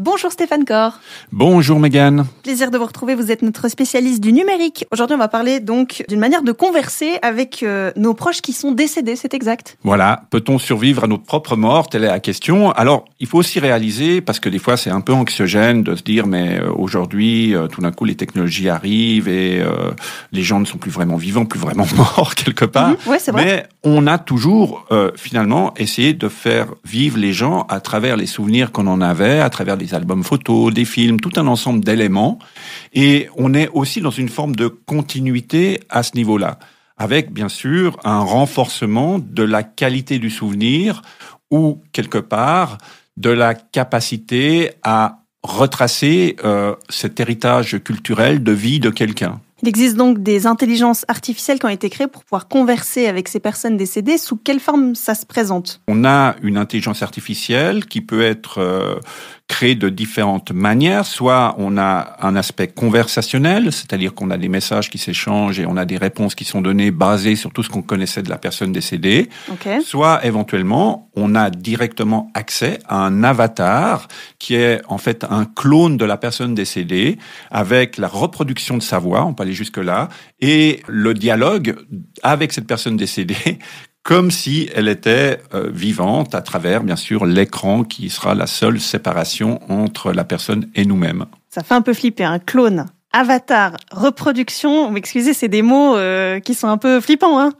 Bonjour Stéphane Corr. Bonjour Mégane. Plaisir de vous retrouver, vous êtes notre spécialiste du numérique. Aujourd'hui, on va parler donc d'une manière de converser avec nos proches qui sont décédés, c'est exact? Voilà, peut-on survivre à notre propre mort? Telle est la question. Alors, il faut aussi réaliser, parce que des fois c'est un peu anxiogène de se dire, mais aujourd'hui, tout d'un coup, les technologies arrivent et les gens ne sont plus vraiment vivants, plus vraiment morts quelque part. Ouais, c'est vrai. Mais on a toujours finalement essayé de faire vivre les gens à travers les souvenirs qu'on en avait, à travers des albums photos, des films, tout un ensemble d'éléments. Et on est aussi dans une forme de continuité à ce niveau-là, avec bien sûr un renforcement de la qualité du souvenir ou quelque part de la capacité à retracer cet héritage culturel de vie de quelqu'un. Il existe donc des intelligences artificielles qui ont été créées pour pouvoir converser avec ces personnes décédées. Sous quelle forme ça se présente? On a une intelligence artificielle qui peut être créée de différentes manières. Soit on a un aspect conversationnel, c'est-à-dire qu'on a des messages qui s'échangent et on a des réponses qui sont données basées sur tout ce qu'on connaissait de la personne décédée. Okay. Soit éventuellement, on a directement accès à un avatar qui est en fait un clone de la personne décédée avec la reproduction de sa voix, on peut aller jusque-là, et le dialogue avec cette personne décédée comme si elle était vivante à travers, bien sûr, l'écran qui sera la seule séparation entre la personne et nous-mêmes. Ça fait un peu flipper, un clone, avatar, reproduction. Vous m'excusez, c'est des mots qui sont un peu flippants, hein?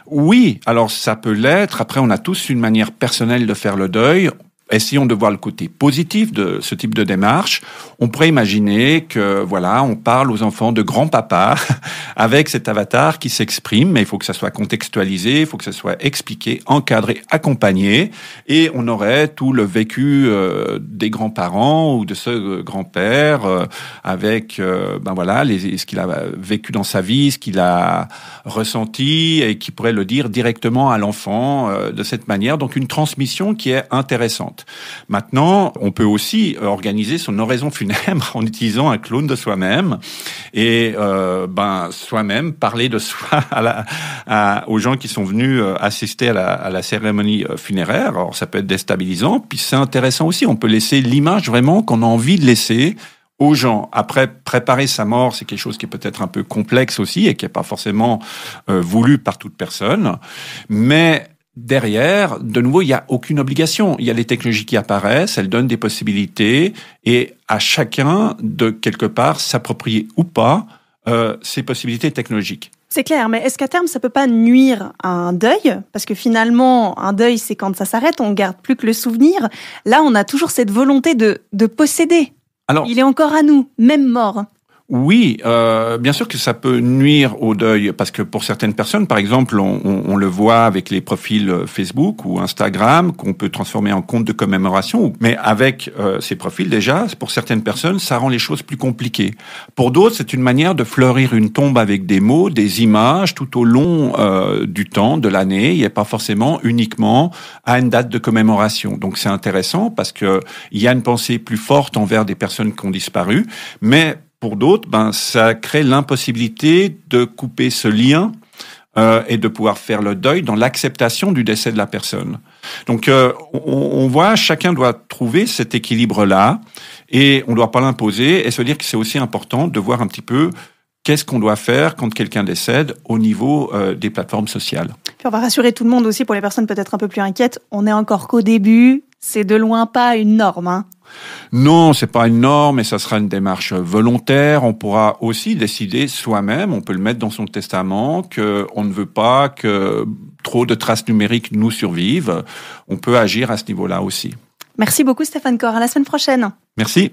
Oui, alors ça peut l'être. Après, on a tous une manière personnelle de faire le deuil. Essayons de voir le côté positif de ce type de démarche. On pourrait imaginer que, voilà, on parle aux enfants de grand-papa avec cet avatar qui s'exprime, mais il faut que ça soit contextualisé, il faut que ça soit expliqué, encadré, accompagné, et on aurait tout le vécu des grands-parents ou de ce grand-père avec, ce qu'il a vécu dans sa vie, ce qu'il a ressenti, et qui pourrait le dire directement à l'enfant de cette manière. Donc une transmission qui est intéressante. Maintenant, on peut aussi organiser son oraison funèbre en utilisant un clone de soi-même et soi-même parler de soi aux gens qui sont venus assister à la cérémonie funéraire. Alors ça peut être déstabilisant, puis c'est intéressant aussi. On peut laisser l'image vraiment qu'on a envie de laisser aux gens. Après, préparer sa mort, c'est quelque chose qui est peut-être un peu complexe aussi et qui n'est pas forcément voulu par toute personne, mais derrière, de nouveau, il n'y a aucune obligation. Il y a les technologies qui apparaissent, elles donnent des possibilités et à chacun de, quelque part, s'approprier ou pas ces possibilités technologiques. C'est clair, mais est-ce qu'à terme, ça peut pas nuire à un deuil? Parce que finalement, un deuil, c'est quand ça s'arrête, on garde plus que le souvenir. Là, on a toujours cette volonté de posséder. Alors, il est encore à nous, même mort. Oui, bien sûr que ça peut nuire au deuil, parce que pour certaines personnes, par exemple, on le voit avec les profils Facebook ou Instagram, qu'on peut transformer en compte de commémoration, mais avec ces profils déjà, pour certaines personnes, ça rend les choses plus compliquées. Pour d'autres, c'est une manière de fleurir une tombe avec des mots, des images, tout au long du temps, de l'année. Il n'y a pas forcément uniquement à une date de commémoration. Donc c'est intéressant, parce que il y a une pensée plus forte envers des personnes qui ont disparu, mais pour d'autres, ça crée l'impossibilité de couper ce lien et de pouvoir faire le deuil dans l'acceptation du décès de la personne. Donc, on voit, chacun doit trouver cet équilibre-là et on ne doit pas l'imposer et se dire que c'est aussi important de voir un petit peu qu'est-ce qu'on doit faire quand quelqu'un décède au niveau des plateformes sociales. Puis on va rassurer tout le monde aussi pour les personnes peut-être un peu plus inquiètes. On n'est encore qu'au début, c'est de loin pas une norme, hein. Non, c'est pas une norme, et ça sera une démarche volontaire. On pourra aussi décider soi-même, on peut le mettre dans son testament, qu'on ne veut pas que trop de traces numériques nous survivent. On peut agir à ce niveau-là aussi. Merci beaucoup Stéphane Corr, à la semaine prochaine. Merci.